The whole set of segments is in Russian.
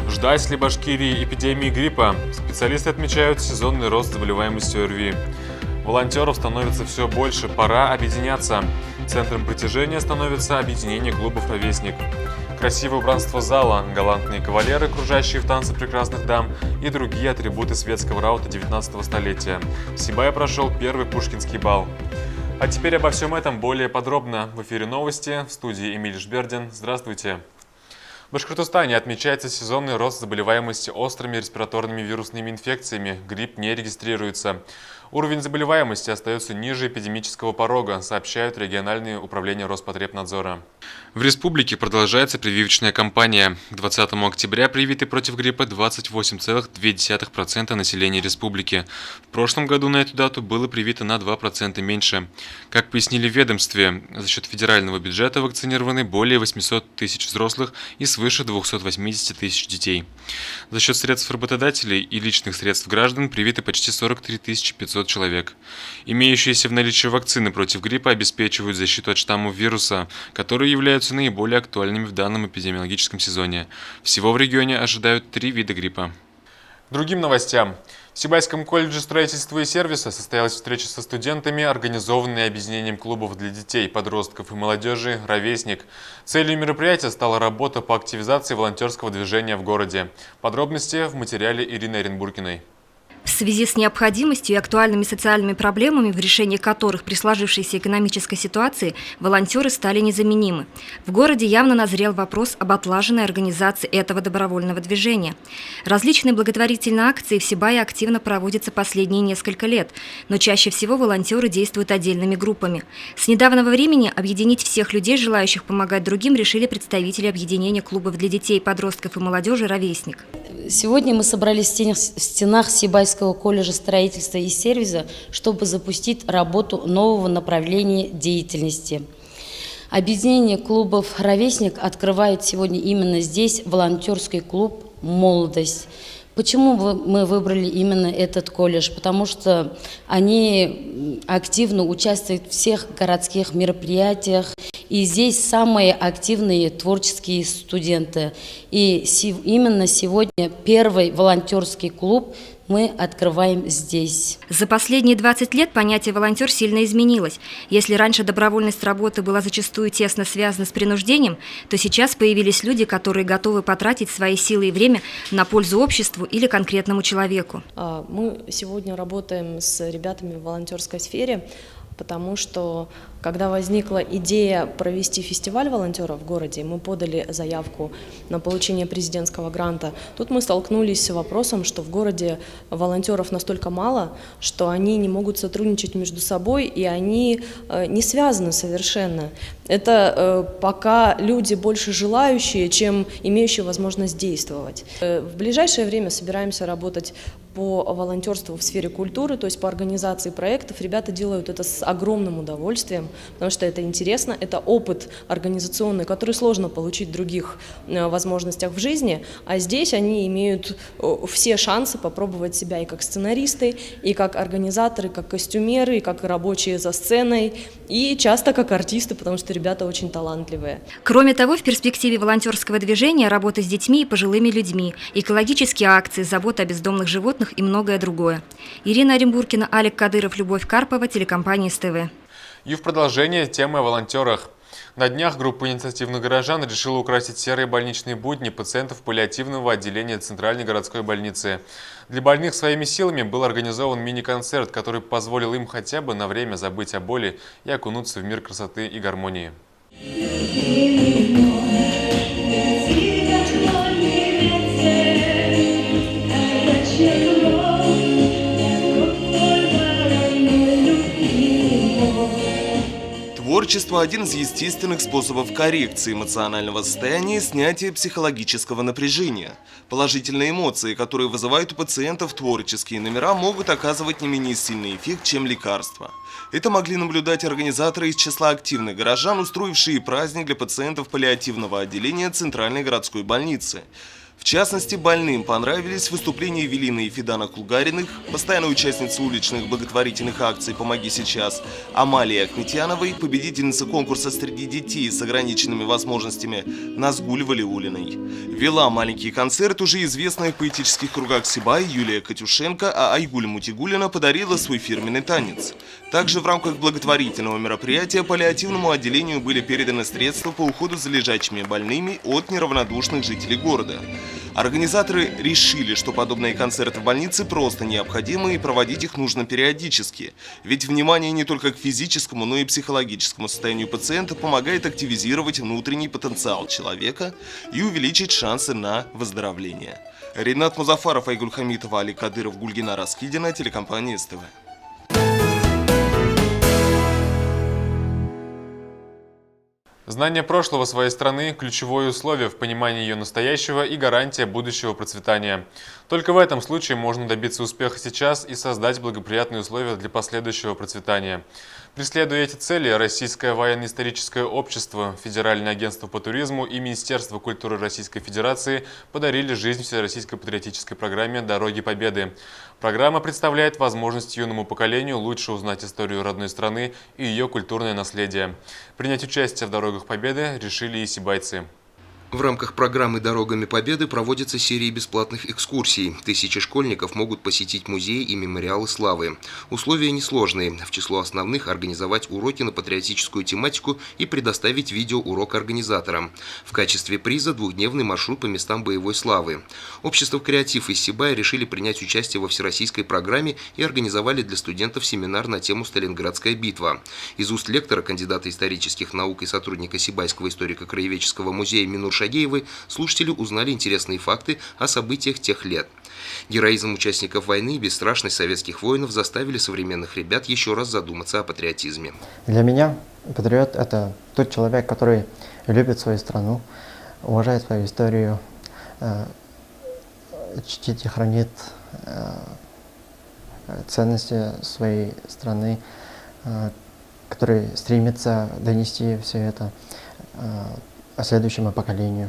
Ждать ли Башкирии эпидемии гриппа? Специалисты отмечают сезонный рост заболеваемости ОРВИ. Волонтеров становится все больше, пора объединяться. Центром притяжения становится объединение клубов «Ровесник». Красивое убранство зала, галантные кавалеры, кружащие в танце прекрасных дам и другие атрибуты светского раута 19-го столетия. В Сибае прошел первый Пушкинский бал. А теперь обо всем этом более подробно. В эфире новости, в студии Эмиль Жбердин. Здравствуйте. В Башкортостане отмечается сезонный рост заболеваемости острыми респираторными вирусными инфекциями. Грипп не регистрируется. Уровень заболеваемости остается ниже эпидемического порога, сообщают региональные управления Роспотребнадзора. В республике продолжается прививочная кампания. К 20 октября привиты против гриппа 28,2% населения республики. В прошлом году на эту дату было привито на 2% меньше. Как пояснили в ведомстве, за счет федерального бюджета вакцинированы более 800 тысяч взрослых и свыше 280 тысяч детей. За счет средств работодателей и личных средств граждан привиты почти 43 500 человек. Имеющиеся в наличии вакцины против гриппа обеспечивают защиту от штаммов вируса, которые являются наиболее актуальными в данном эпидемиологическом сезоне. Всего в регионе ожидают 3 вида гриппа. К другим новостям. В Сибайском колледже строительства и сервиса состоялась встреча со студентами, организованная объединением клубов для детей, подростков и молодежи «Ровесник». Целью мероприятия стала работа по активизации волонтерского движения в городе. Подробности в материале Ирины Оренбургиной. В связи с необходимостью и актуальными социальными проблемами, в решении которых при сложившейся экономической ситуации волонтеры стали незаменимы, в городе явно назрел вопрос об отлаженной организации этого добровольного движения. Различные благотворительные акции в Сибае активно проводятся последние несколько лет, но чаще всего волонтеры действуют отдельными группами. С недавнего времени объединить всех людей, желающих помогать другим, решили представители объединения клубов для детей, подростков и молодежи «Ровесник». Сегодня мы собрались в стенах Сибайского колледжа строительства и сервиса, чтобы запустить работу нового направления деятельности. Объединение клубов «Ровесник» открывает сегодня именно здесь волонтерский клуб «Молодость». Почему мы выбрали именно этот колледж? Потому что они активно участвуют в всех городских мероприятиях, и здесь самые активные творческие студенты. И именно сегодня первый волонтерский клуб мы открываем здесь. За последние 20 лет понятие «волонтер» сильно изменилось. Если раньше добровольность работы была зачастую тесно связана с принуждением, то сейчас появились люди, которые готовы потратить свои силы и время на пользу обществу или конкретному человеку. Мы сегодня работаем с ребятами в волонтерской сфере, потому что когда возникла идея провести фестиваль волонтеров в городе, мы подали заявку на получение президентского гранта. Тут мы столкнулись с вопросом, что в городе волонтеров настолько мало, что они не могут сотрудничать между собой, и они не связаны совершенно. Это пока люди больше желающие, чем имеющие возможность действовать. В ближайшее время собираемся работать по волонтерству в сфере культуры, то есть по организации проектов. Ребята делают это с огромным удовольствием, потому что это интересно, это опыт организационный, который сложно получить в других возможностях в жизни, а здесь они имеют все шансы попробовать себя и как сценаристы, и как организаторы, как костюмеры, и как рабочие за сценой, и часто как артисты, потому что ребята очень талантливые. Кроме того, в перспективе волонтерского движения работа с детьми и пожилыми людьми, экологические акции, забота о бездомных животных и многое другое. Ирина Оренбургина, Алик Кадыров, Любовь Карпова, телекомпания СТВ. И в продолжение темы о волонтерах. На днях группа инициативных горожан решила украсить серые больничные будни пациентов паллиативного отделения Центральной городской больницы. Для больных своими силами был организован мини-концерт, который позволил им хотя бы на время забыть о боли и окунуться в мир красоты и гармонии. Творчество – один из естественных способов коррекции эмоционального состояния и снятия психологического напряжения. Положительные эмоции, которые вызывают у пациентов творческие номера, могут оказывать не менее сильный эффект, чем лекарства. Это могли наблюдать организаторы из числа активных горожан, устроившие праздник для пациентов паллиативного отделения Центральной городской больницы. В частности, больным понравились выступления Евелины и Федана Кулгариных, постоянной участницы уличных благотворительных акций «Помоги сейчас», Амалии Ахметьяновой, победительницы конкурса среди детей с ограниченными возможностями Назгуль Валиулиной. Вела маленький концерт уже известная в поэтических кругах Сибай Юлия Катюшенко, а Айгуль Мутигулина подарила свой фирменный танец. Также в рамках благотворительного мероприятия паллиативному отделению были переданы средства по уходу за лежачими больными от неравнодушных жителей города. Организаторы решили, что подобные концерты в больнице просто необходимы и проводить их нужно периодически. Ведь внимание не только к физическому, но и психологическому состоянию пациента помогает активизировать внутренний потенциал человека и увеличить шансы на выздоровление. Ринат Музафаров, Айгуль Хамитова, Али Кадыров, Гульгина Раскидина, телекомпания СТВ. Знание прошлого своей страны – ключевое условие в понимании ее настоящего и гарантия будущего процветания. Только в этом случае можно добиться успеха сейчас и создать благоприятные условия для последующего процветания. Преследуя эти цели, Российское военно-историческое общество, Федеральное агентство по туризму и Министерство культуры Российской Федерации подарили жизнь всероссийской патриотической программе «Дороги Победы». Программа представляет возможность юному поколению лучше узнать историю родной страны и ее культурное наследие. Принять участие в «Дорогах Победы» решили и сибайцы. В рамках программы «Дорогами Победы» проводятся серии бесплатных экскурсий. Тысячи школьников могут посетить музеи и мемориалы славы. Условия несложные. В число основных – организовать уроки на патриотическую тематику и предоставить видеоурок организаторам. В качестве приза двухдневный маршрут по местам боевой славы. Общество «Креатив» из Сибая решили принять участие во всероссийской программе и организовали для студентов семинар на тему «Сталинградская битва». Из уст лектора, кандидата исторических наук и сотрудника Сибайского историко-краеведческого музея Минур Шагеевой слушатели узнали интересные факты о событиях тех лет. Героизм участников войны и бесстрашность советских воинов заставили современных ребят еще раз задуматься о патриотизме. Для меня патриот – это тот человек, который любит свою страну, уважает свою историю, чтит и хранит ценности своей страны, который стремится донести все это следующему поколению.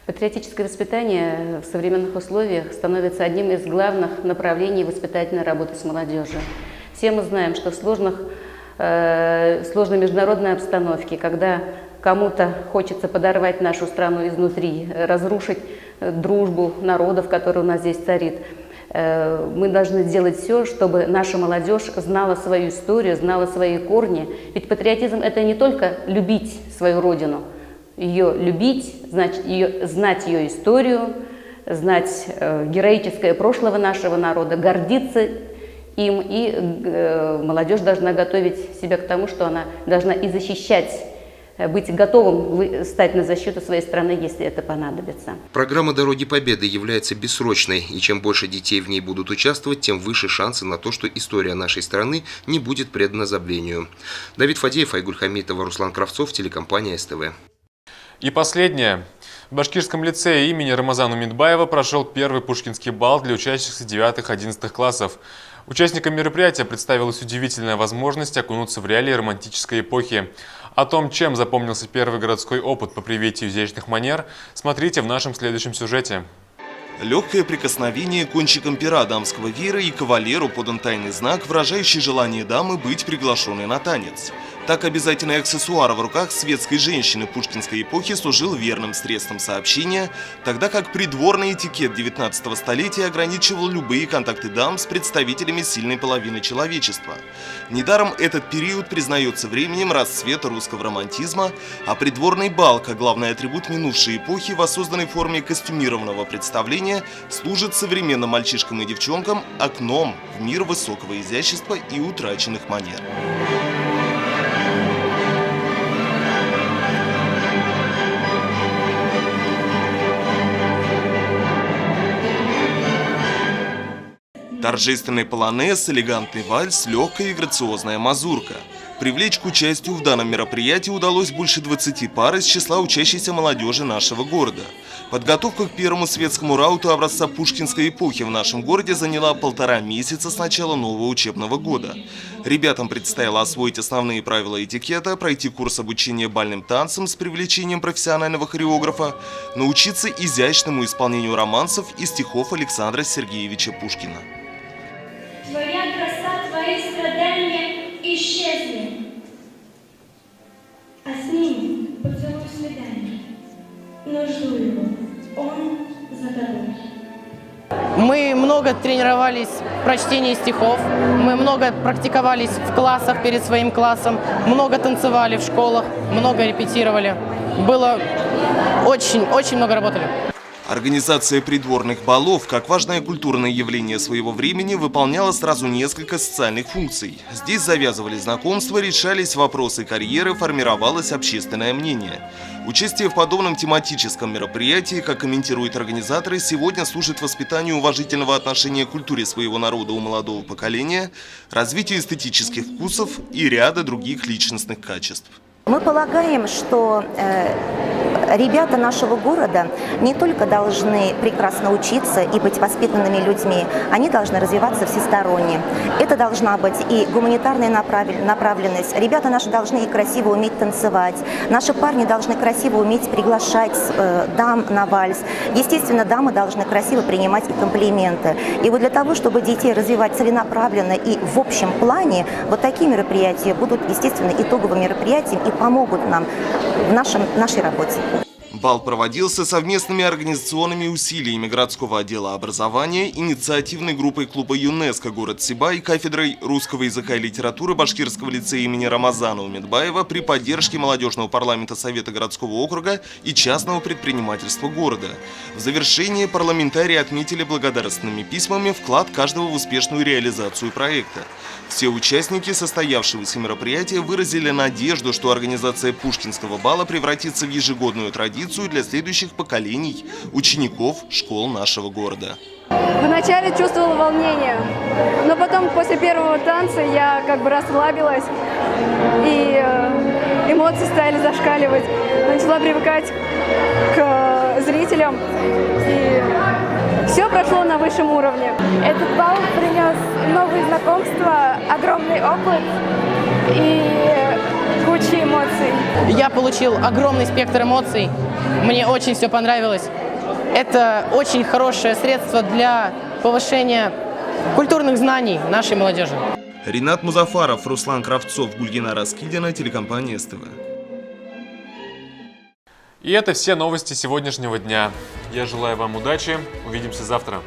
Патриотическое воспитание в современных условиях становится одним из главных направлений воспитательной работы с молодежью. Все мы знаем, что в сложной международной обстановке, когда кому-то хочется подорвать нашу страну изнутри, разрушить дружбу народов, которая у нас здесь царит, мы должны сделать все, чтобы наша молодежь знала свою историю, знала свои корни. Ведь патриотизм – это не только любить свою родину, ее любить, знать ее историю, знать героическое прошлое нашего народа, гордиться им. И молодежь должна готовить себя к тому, что она должна и защищать, быть готовым стать на защиту своей страны, если это понадобится. Программа «Дороги Победы» является бессрочной, и чем больше детей в ней будут участвовать, тем выше шансы на то, что история нашей страны не будет предана забвению. Давид Фадеев, Айгуль Хамитова, Руслан Кравцов, телекомпания СТВ. И последнее. В Башкирском лицее имени Рамазана Умидбаева прошел первый пушкинский бал для учащихся 9-11 классов. Участникам мероприятия представилась удивительная возможность окунуться в реалии романтической эпохи. О том, чем запомнился первый городской опыт по привитию изящных манер, смотрите в нашем следующем сюжете. Легкое прикосновение кончиком пера дамского веера, и кавалеру подан тайный знак, выражающий желание дамы быть приглашенной на танец. Так обязательный аксессуар в руках светской женщины пушкинской эпохи служил верным средством сообщения, тогда как придворный этикет 19 столетия ограничивал любые контакты дам с представителями сильной половины человечества. Недаром этот период признается временем расцвета русского романтизма, а придворный бал, как главный атрибут минувшей эпохи, воссозданной в форме костюмированного представления, служит современным мальчишкам и девчонкам окном в мир высокого изящества и утраченных манер. Торжественный полонез, элегантный вальс, легкая и грациозная мазурка. Привлечь к участию в данном мероприятии удалось больше 20 пар из числа учащейся молодежи нашего города. Подготовка к первому светскому рауту образца пушкинской эпохи в нашем городе заняла 1,5 месяца с начала нового учебного года. Ребятам предстояло освоить основные правила этикета, пройти курс обучения бальным танцам с привлечением профессионального хореографа, научиться изящному исполнению романсов и стихов Александра Сергеевича Пушкина. Твоя краса, твои страдания исчезли, а с ними поцелуй свидания. Но жду его, он за тобой. Мы много тренировались в прочтении стихов, мы много практиковались в классах перед своим классом, много танцевали в школах, много репетировали. Было очень много работали. Организация придворных балов, как важное культурное явление своего времени, выполняла сразу несколько социальных функций. Здесь завязывали знакомства, решались вопросы карьеры, формировалось общественное мнение. Участие в подобном тематическом мероприятии, как комментируют организаторы, сегодня служит воспитанию уважительного отношения к культуре своего народа у молодого поколения, развитию эстетических вкусов и ряда других личностных качеств. Мы полагаем, что ребята нашего города не только должны прекрасно учиться и быть воспитанными людьми, они должны развиваться всесторонне. Это должна быть и гуманитарная направленность. Ребята наши должны и красиво уметь танцевать. Наши парни должны красиво уметь приглашать дам на вальс. Естественно, дамы должны красиво принимать и комплименты. И вот для того, чтобы детей развивать целенаправленно и в общем плане, вот такие мероприятия будут, естественно, итоговым мероприятием и помогут нам в нашей работе. Бал проводился совместными организационными усилиями городского отдела образования, инициативной группой клуба ЮНЕСКО город Сибай, кафедрой русского языка и литературы Башкирского лицея имени Рамазана Умедбаева при поддержке молодежного парламента Совета городского округа и частного предпринимательства города. В завершении парламентарии отметили благодарственными письмами вклад каждого в успешную реализацию проекта. Все участники состоявшегося мероприятия выразили надежду, что организация Пушкинского бала превратится в ежегодную традицию для следующих поколений учеников школ нашего города. Вначале чувствовала волнение, но потом после первого танца я как бы расслабилась, и эмоции стали зашкаливать. Начала привыкать к зрителям, и все прошло на высшем уровне. Этот бал принес новые знакомства, огромный опыт и кучу эмоций. Я получил огромный спектр эмоций, мне очень все понравилось. Это очень хорошее средство для повышения культурных знаний нашей молодежи. Ринат Музафаров, Руслан Кравцов, Гульгина Раскидина, телекомпания СТВ. И это все новости сегодняшнего дня. Я желаю вам удачи. Увидимся завтра.